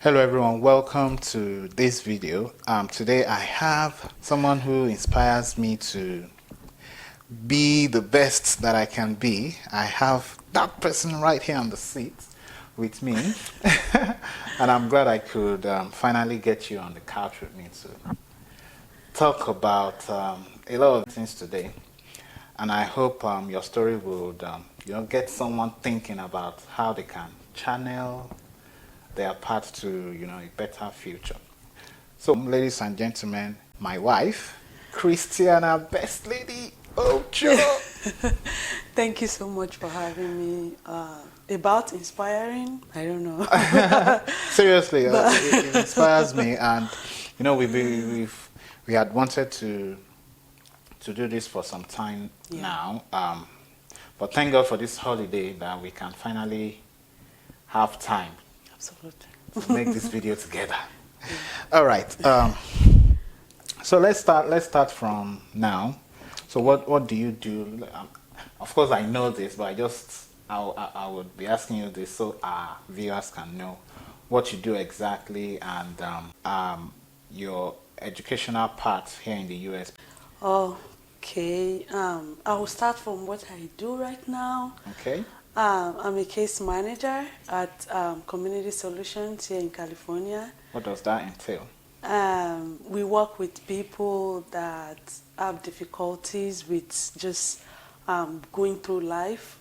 Hello everyone, welcome to this video. Today I have someone who inspires me to be the best that I can be. I have that person right here on the seat with me and I'm glad I could finally get you on the couch with me to talk about a lot of things today. And I hope your story would get someone thinking about how they can channel their path to a better future. So, ladies and gentlemen, my wife, Christianah, best lady. Ocho. Thank you so much for having me. About inspiring, I don't know. Seriously, it inspires me, and we had wanted to do this for some time now, but thank God for this holiday that we can finally have time. Absolutely. To make this video together. All right. So let's start from now. So what do you do? Of course, I know this, but I would be asking you this so our viewers can know what you do exactly and your educational path here in the US. Okay. I will start from what I do right now. Okay. I'm a case manager at Community Solutions here in California. What does that entail? We work with people that have difficulties with just going through life,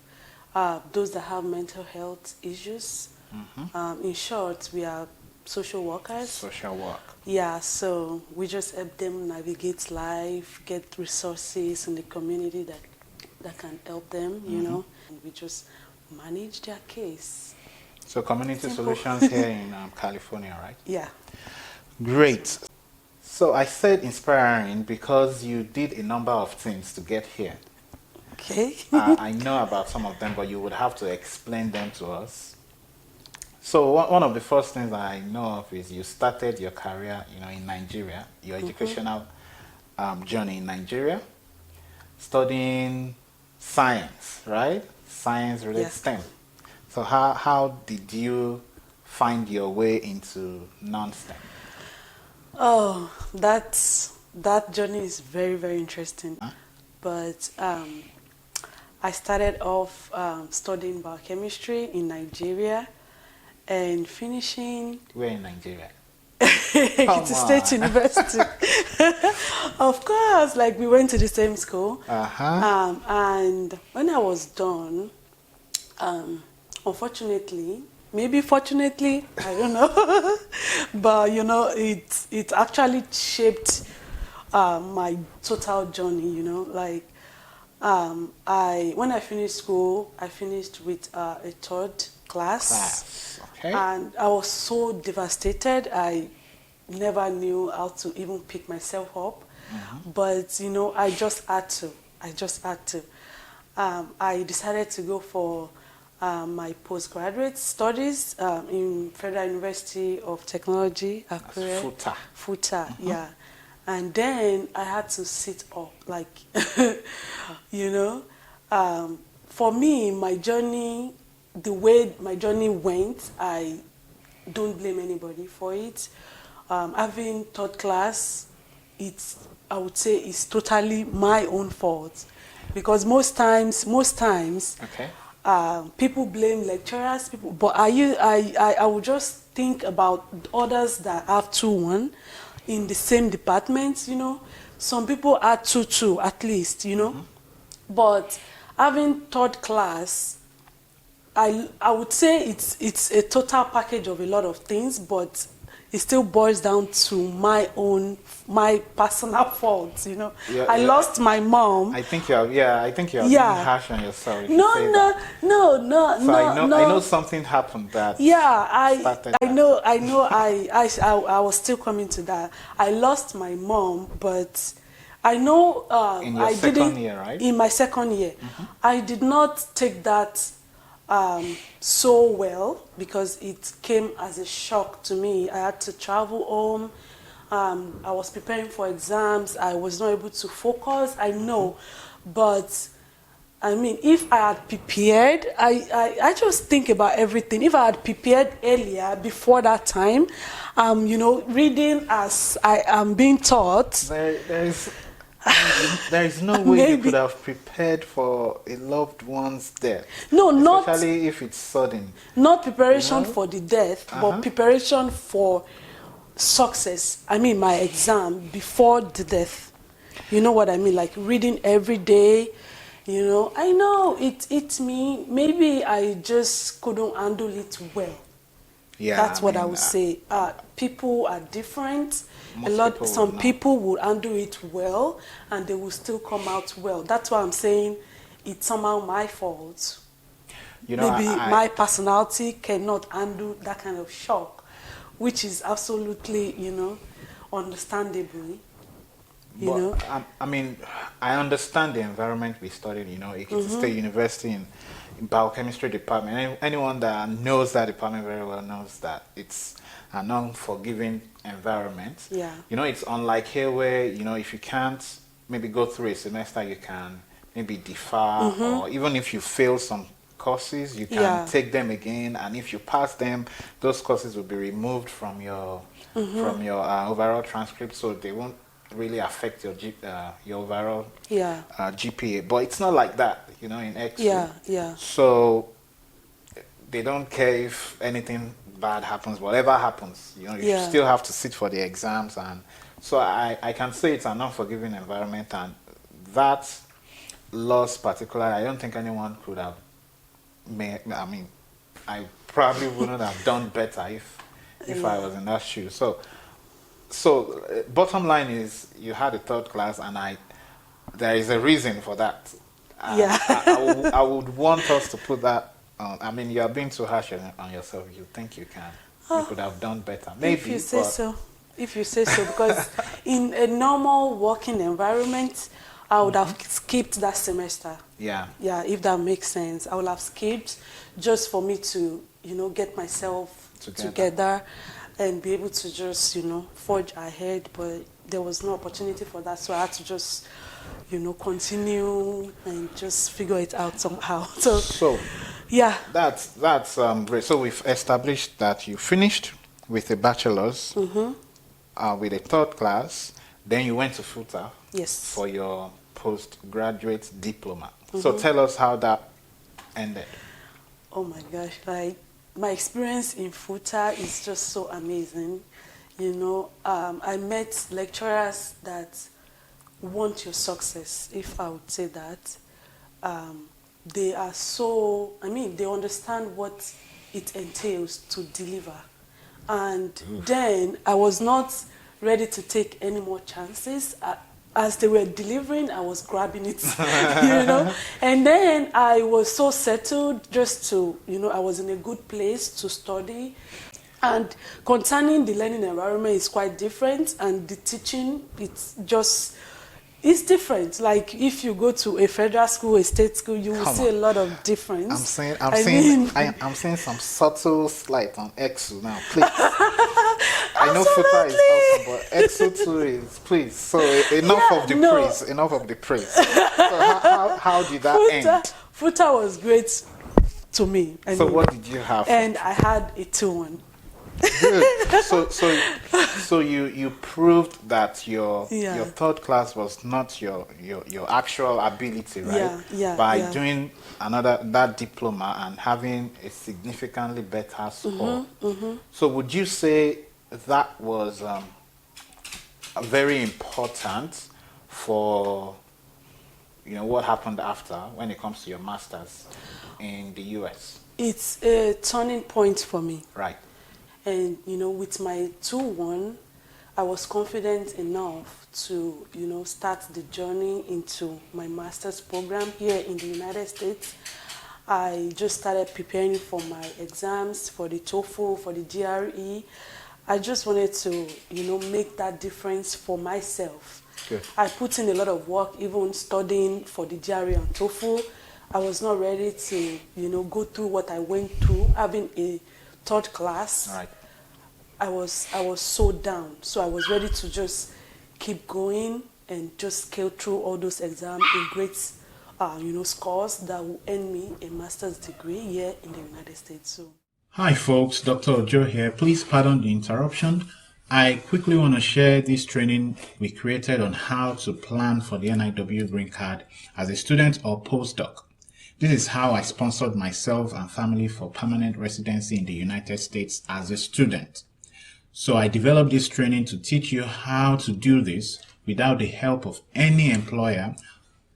those that have mental health issues. Mm-hmm. In short, we are social workers. Social work. Yeah, so we just help them navigate life, get resources in the community that can help them, you know, and we just manage their case. So Community Solutions here in California, right? Yeah. Great. So I said inspiring because you did a number of things to get here. Okay. I know about some of them, but you would have to explain them to us. So one of the first things I know of is you started your career, in Nigeria, your educational journey in Nigeria, studying science, right? Science related STEM. So how did you find your way into non-STEM? Oh, that journey is very, very interesting. Huh? But I started off studying biochemistry in Nigeria and finishing... Where in Nigeria? It's a state university. Of course, like we went to the same school. And when I was done, unfortunately, maybe fortunately, I don't know, but it actually shaped my total journey. Like when I finished school, I finished with a third class. Okay. And I was so devastated. I never knew how to even pick myself up. But I just had to. I decided to go for my postgraduate studies in Federal University of Technology, Akure. Futa, yeah. And then I had to sit up, like, for me, my journey, the way my journey went, I don't blame anybody for it. Having third class, I would say it's totally my own fault, because most times, okay. People blame lecturers, but I would just think about others that have 2-1 in the same department. Some people are 2-2 at least, but having third class, I would say it's a total package of a lot of things, but it still boils down to my personal faults. I lost my mom. I think you are being harsh on yourself. No. So I know something happened that. Yeah, I know. I was still coming to that. I lost my mom, but I know in your second year, right? In my second year, I did not take that so well, because it came as a shock to me. I had to travel home. I was preparing for exams. I was not able to focus. I know, but I mean, if I had prepared, I just think about everything. If I had prepared earlier, before that time, you know, reading as I am being taught. There is no way you could have prepared for a loved one's death. No, especially if it's sudden. Not preparation, you know? for the death, but preparation for success. I mean, my exam before the death. You know what I mean? Like reading every day. You know, I know it's me. Maybe I just couldn't handle it well. Yeah, that's what I would say. People are different. Some people will handle it well, and they will still come out well. That's why I'm saying it's somehow my fault. You know, maybe my personality cannot handle that kind of shock, which is absolutely, you know, understandably. You know? I mean, I understand the environment we studied, you know, Ekiti State University in biochemistry department. Anyone that knows that department very well knows that it's an unforgiving environment. Yeah. You know, it's unlike here where, you know, if you can't maybe go through a semester, you can maybe defer, or even if you fail some courses, you can take them again, and if you pass them, those courses will be removed from your overall transcript, so they won't really affect your overall GPA. But it's not like that, you know, in X. So they don't care if anything bad happens, whatever happens, you know, you still have to sit for the exams. And so I can say it's an unforgiving environment, and that loss particularly, I don't think anyone could have made. I mean, I probably wouldn't have done better if I was in that shoe. So bottom line is, you had a third class, and there is a reason for that. I would want us to put that on. I mean, you are being too harsh on yourself. You think you could have done better. Maybe. If you say so. If you say so, because in a normal working environment, I would have skipped that semester. Yeah, if that makes sense. I would have skipped just for me to, you know, get myself together and be able to just, you know, forge ahead. But there was no opportunity for that, so I had to just, you know, continue and just figure it out somehow. So yeah. That's great. So we've established that you finished with a bachelor's, with a third class, then you went to FUTA for your postgraduate diploma. So tell us how that ended. Oh my gosh, like, my experience in FUTA is just so amazing. You know, I met lecturers that want your success, if I would say that. They are so, I mean, they understand what it entails to deliver. And then I was not ready to take any more chances. As they were delivering, I was grabbing it, you know. And then I was so settled just to, you know, I was in a good place to study. And concerning the learning environment is quite different, and the teaching, it's different. Like if you go to a federal school, a state school, you will see a lot of difference. I'm seeing some subtle slight on EXU now, please. I know FUTA is awesome, but EXU too is, please. So enough of the praise. So how did that end? FUTA was great to me. So what did you have? And I had a 2-1. Good. So you proved that your third class was not your actual ability, right? By doing that diploma and having a significantly better score. So would you say that was very important for, you know, what happened after when it comes to your master's in the US? It's a turning point for me. Right. And, you know, with my 2-1, I was confident enough to, you know, start the journey into my master's program here in the United States. I just started preparing for my exams, for the TOEFL, for the GRE. I just wanted to, you know, make that difference for myself. Good. I put in a lot of work, even studying for the GRE and TOEFL. I was not ready to, you know, go through what I went through, having a third class. Right. I was so down. So I was ready to just keep going and just scale through all those exams in great scores that will earn me a master's degree here in the United States. So. Hi folks, Dr. Ojo here. Please pardon the interruption. I quickly want to share this training we created on how to plan for the NIW green card as a student or postdoc. This is how I sponsored myself and family for permanent residency in the United States as a student. So I developed this training to teach you how to do this without the help of any employer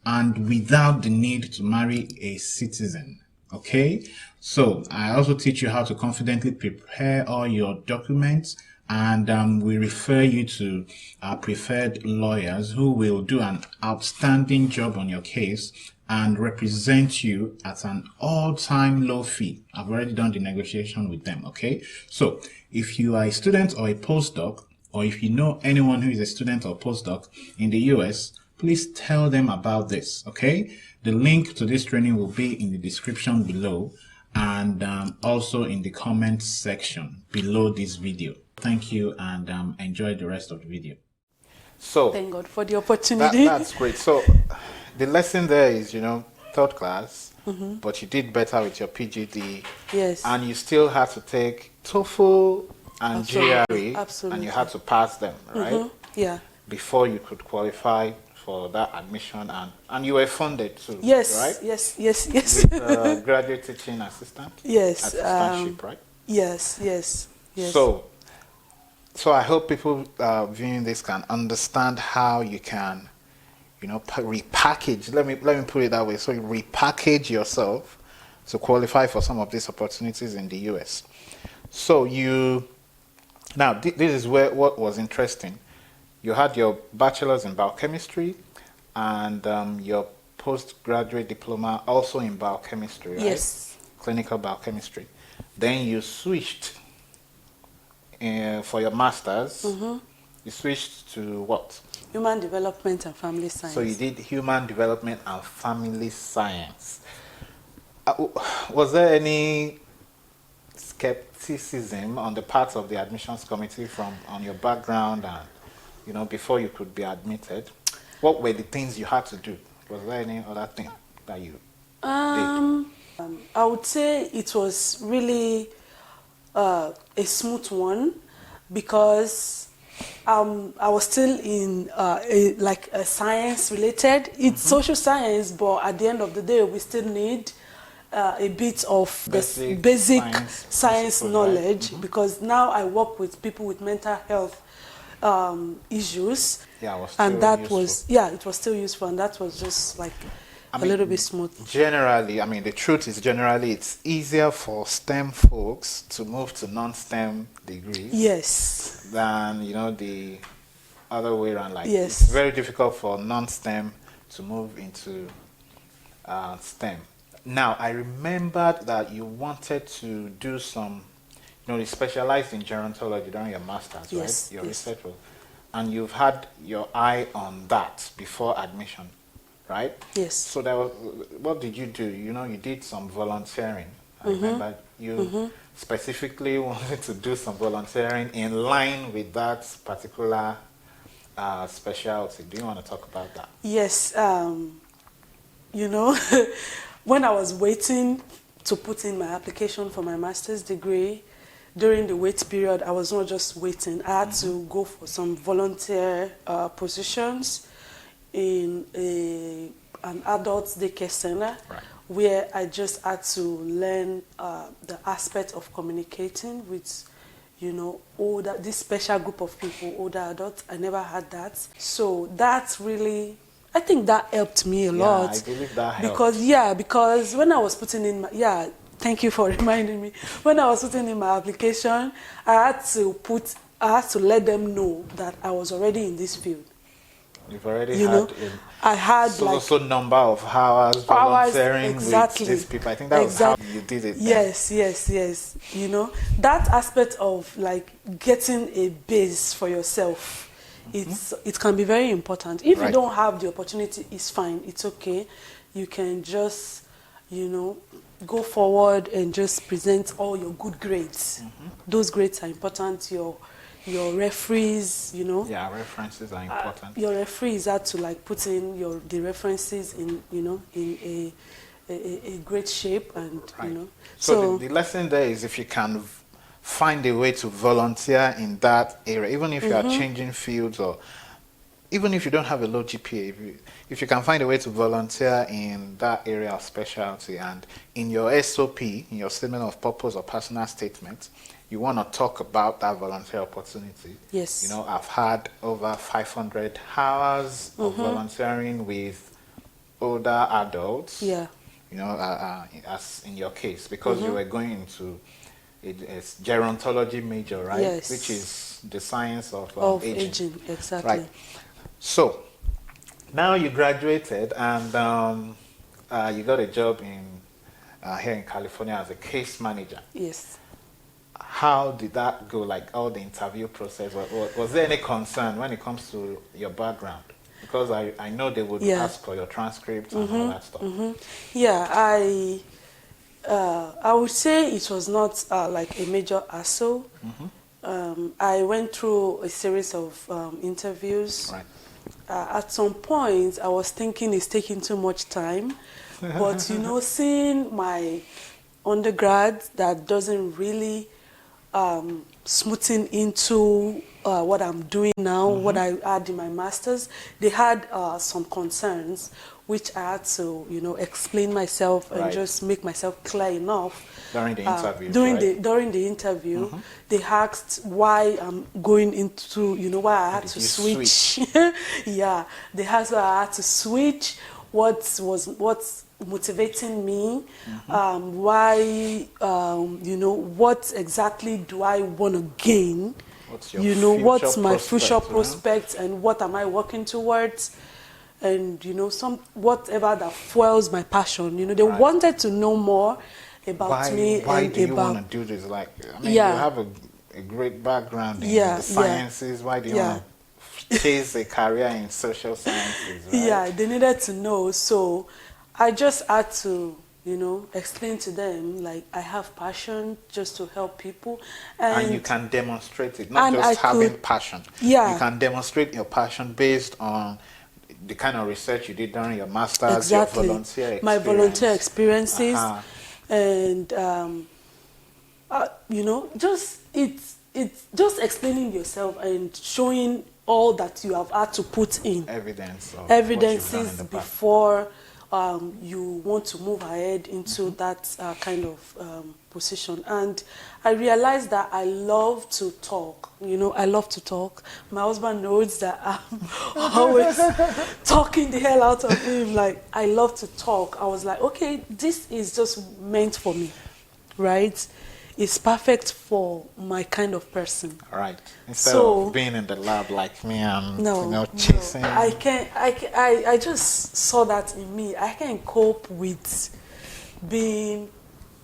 and without the need to marry a citizen. Okay, so I also teach you how to confidently prepare all your documents, and we refer you to our preferred lawyers who will do an outstanding job on your case and represent you at an all-time low fee. I've already done the negotiation with them. Okay, so if you are a student or a postdoc, or if you know anyone who is a student or postdoc in the US, please tell them about this. Okay, the link to this training will be in the description below, and also in the comments section below this video. Thank you, and enjoy the rest of the video. So thank God for the opportunity. That's great. So the lesson there is, third class, but you did better with your PGD. Yes. And you still had to take TOEFL and Absolutely. GRE, Absolutely. and you had to pass them, right? Yeah. Before you could qualify for that admission, and you were funded too, yes, right? Yes. With graduate teaching assistant? Yes. Assistantship, right? Yes. So I hope people viewing this can understand how you can, repackage. Let me put it that way. So you repackage yourself to qualify for some of these opportunities in the US. So now this is what was interesting. You had your bachelor's in biochemistry and your postgraduate diploma also in biochemistry, right? Yes. Clinical biochemistry. Then you switched for your master's. You switched to what? Human development and family science. So you did human development and family science. Was there any skepticism on the part of the admissions committee on your background and before you could be admitted? What were the things you had to do? Was there any other thing that you did? I would say it was really a smooth one because I was still in a science related. It's social science, but at the end of the day, we still need a bit of basic science knowledge, right? Because now I work with people with mental health issues, and that useful. It was still useful, and that was just like a little bit smooth. Generally, the truth is generally it's easier for STEM folks to move to non-STEM degrees. Yes. Than the other way around. Yes. It's very difficult for non-STEM to move into STEM. Now, I remembered that you wanted to do some, you specialized in gerontology during your master's, yes, right? Your yes. research, and you've had your eye on that before admission, right? Yes. So what did you do? You did some volunteering. I remember you specifically wanted to do some volunteering in line with that particular specialty. Do you want to talk about that? Yes. When I was waiting to put in my application for my master's degree, during the wait period, I was not just waiting. I had to go for some volunteer positions in an adult daycare center, right, where I just had to learn the aspect of communicating with, this special group of people, older adults. I never had that. So that's really, I think that helped me a lot. I believe that helped. Because when I was putting in my, thank you for reminding me. When I was putting in my application, I had to let them know that I was already in this field. You've already I had also number of hours volunteering exactly, with these people. I think that was how you did it. Yes. That aspect of getting a base for yourself, it can be very important. If you don't have the opportunity, it's fine. It's okay. You can just, go forward and just present all your good grades. Those grades are important. your referees, you know. Yeah, references are important. Your referees had to like put in the references in, you know, in a great shape, and Right. you know. So the lesson there is, if you can find a way to volunteer in that area, even if you are changing fields, or even if you don't have a low GPA, if you can find a way to volunteer in that area of specialty, and in your SOP, in your statement of purpose or personal statement, you want to talk about that volunteer opportunity. Yes. You know, I've had over 500 hours of volunteering with older adults. Yeah. You know, as in your case, because you were going into a gerontology major, right? Yes. Which is the science of aging. Exactly. Right. So now you graduated, and you got a job in here in California as a case manager. Yes. How did that go? Like, all the interview process, was there any concern when it comes to your background? Because I know they would ask for your transcripts and all that stuff. Yeah, I would say it was not like a major hassle. I went through a series of interviews. Right. At some point, I was thinking it's taking too much time. But, you know, seeing my undergrad that doesn't really smoothing into what I'm doing now, what I had in my master's, they had some concerns, which I had to, you know, explain myself and just make myself clear enough. During the interview, during the interview, they asked why I'm going into, you know, why I had to switch. Yeah, they asked why I had to switch. What's motivating me? Why? You know, what exactly do I want to gain? What's your you know, what's my prospect, future prospects, and what am I working towards? And you know, whatever that fuels my passion. You know, they wanted to know more about me. Why and do you about, want to do this? Like, I mean, you have a great background in the sciences. Why do you want to chase a career in social sciences? Right? Yeah, they needed to know. So I just had to, you know, explain to them, like, I have passion just to help people. And you can demonstrate it, not just having passion. Yeah. You can demonstrate your passion based on the kind of research you did during your master's, your volunteer experience. My volunteer experiences. And, you know, it's just explaining yourself and showing all that you have had to put in. Evidences before you want to move ahead into that kind of position. And I realized that I love to talk. You know, I love to talk. My husband knows that I'm always talking the hell out of him. Like, I love to talk. I was like, okay, this is just meant for me, right? It's perfect for my kind of person. Right. Instead of being in the lab like me and chasing. No, I just saw that in me. I can't cope with being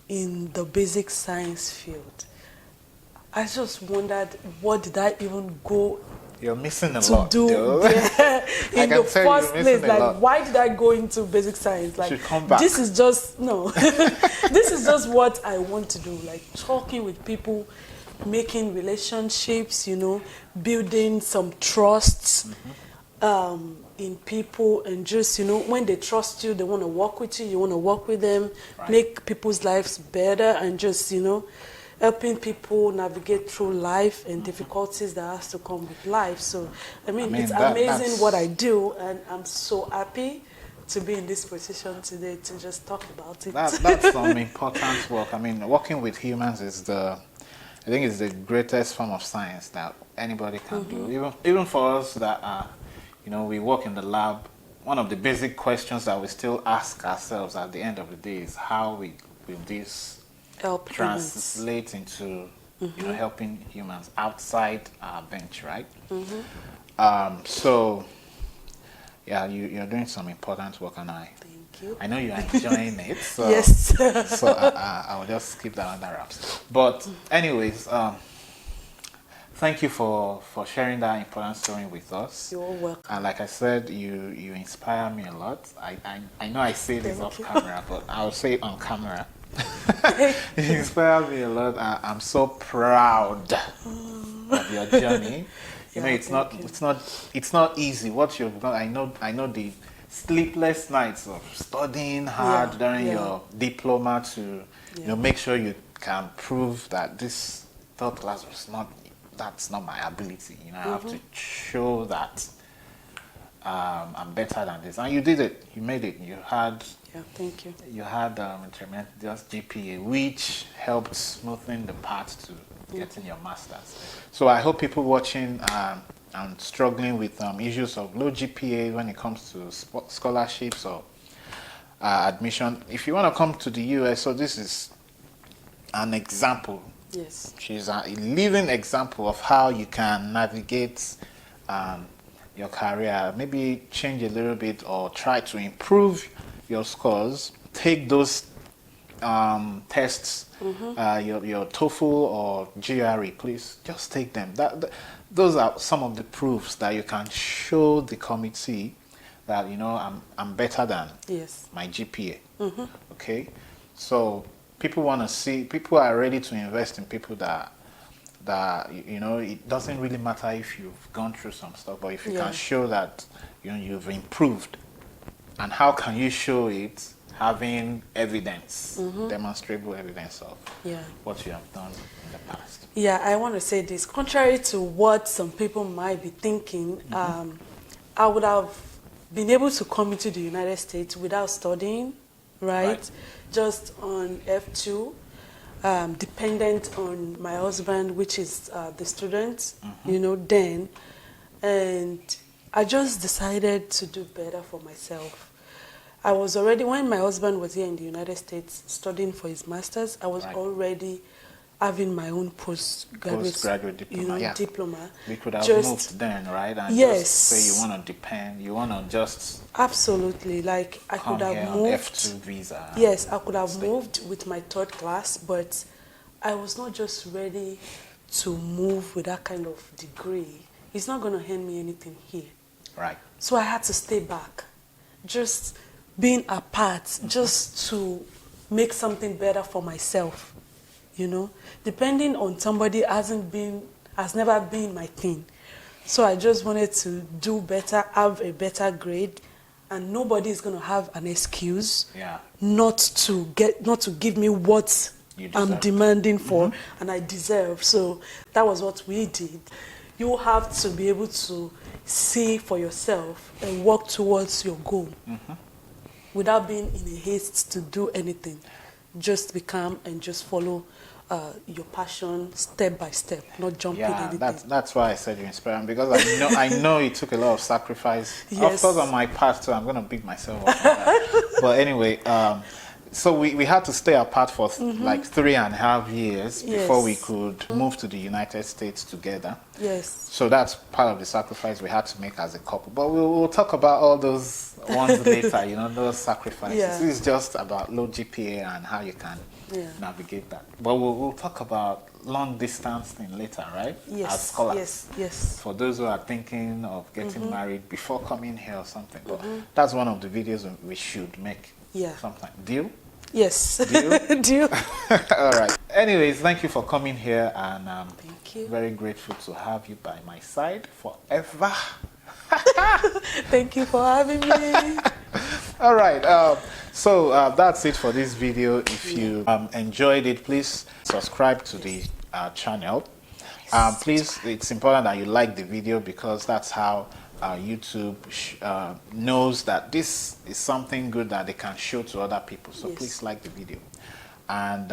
in the basic science field. I just wondered, what did I even go You're missing a to lot, do there in the first place? Like, why did I go into basic science? Like, should come back. This is just this is just what I want to do. Like, talking with people, making relationships, you know, building some trusts in people, and just, you know, when they trust you, they want to work with you. You want to work with them, make people's lives better, and just, you know, helping people navigate through life and difficulties that has to come with life. So, I mean it's amazing what I do, and I'm so happy to be in this position today to just talk about it. That's some important work. I mean, working with humans is I think it's the greatest form of science that anybody can do. Even for us that are, you know, we work in the lab, one of the basic questions that we still ask ourselves at the end of the day is, how will this help translate into you know, helping humans outside our bench, right? So yeah, you're doing some important work, and I know you're enjoying it. So, yes. So I will just keep that under wraps. But anyways, thank you for sharing that important story with us. You're welcome. And like I said, you inspire me a lot. I know I say this off camera, but I'll say it on camera. You inspire me a lot. I'm so proud of your journey. You know, Yeah, it's not easy. What you've done, I know the sleepless nights of studying hard during your diploma to, you know, make sure you can prove that this third class was that's not my ability. You know, I have to show that I'm better than this. And you did it. You made it. You had thank you. You had tremendous GPA, which helped smoothen the path to getting your master's. So I hope people watching and struggling with issues of low GPA when it comes to scholarships or admission. If you want to come to the US, so this is an example. Yes. She's a living example of how you can navigate your career, maybe change a little bit or try to improve your scores. Take those tests, your TOEFL or GRE, please just take them. Those are some of the proofs that you can show the committee that, you know, I'm better than my GPA. Okay, so people want to see, people are ready to invest in people that you know, it doesn't really matter if you've gone through some stuff, but if you can show that, you know, you've improved. And how can you show it? Having evidence, demonstrable evidence of what you have done in the past. Yeah, I want to say this. Contrary to what some people might be thinking, I would have been able to come into the United States without studying, right? Just on F2, dependent on my husband, which is the student, you know, then. And I just decided to do better for myself. I was already, when my husband was here in the United States studying for his master's, I was already having my own postgraduate diploma. You know, diploma. We could have moved then, right? And just say you want to depend, you want to just... Absolutely. Like, I could have moved... on F2 visa. Yes, I could have moved with my third class, but I was not just ready to move with that kind of degree. It's not going to hand me anything here. Right. So I had to stay back. Just being apart, just to make something better for myself, you know. Depending on somebody has never been my thing. So I just wanted to do better, have a better grade, and nobody is going to have an excuse not to give me what I'm demanding for and I deserve. So that was what we did. You have to be able to see for yourself and work towards your goal. Without being in a haste to do anything. Just be calm and just follow your passion step by step, not jumping anything. That's why I said you inspire me, because I know it took a lot of sacrifice. Of course, on my part too, I'm going to beat myself up on that. But anyway, so we had to stay apart for like 3.5 years before we could move to the United States together. Yes. So that's part of the sacrifice we had to make as a couple. But we'll talk about all those ones later, you know, those sacrifices. This is just about low GPA and how you can navigate that. But we'll talk about long distance thing later, right? Yes. As scholars. Yes. For those who are thinking of getting married before coming here or something. But that's one of the videos we should make sometime. Deal? Yes. Deal? Deal. All right. Anyways, thank you for coming here, and thank you. Very grateful to have you by my side forever. Thank you for having me. All right. So that's it for this video. If you enjoyed it, please subscribe to the channel. Please, it's important that you like the video, because that's how YouTube knows that this is something good that they can show to other people. So please like the video. And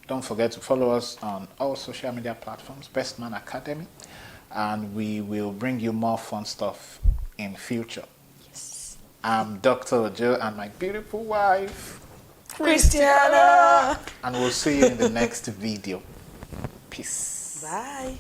don't forget to follow us on all social media platforms, Best Man Academy. And we will bring you more fun stuff in future. Yes. I'm Dr. Ojo and my beautiful wife, Christianah. And we'll see you in the next video. Peace. Bye.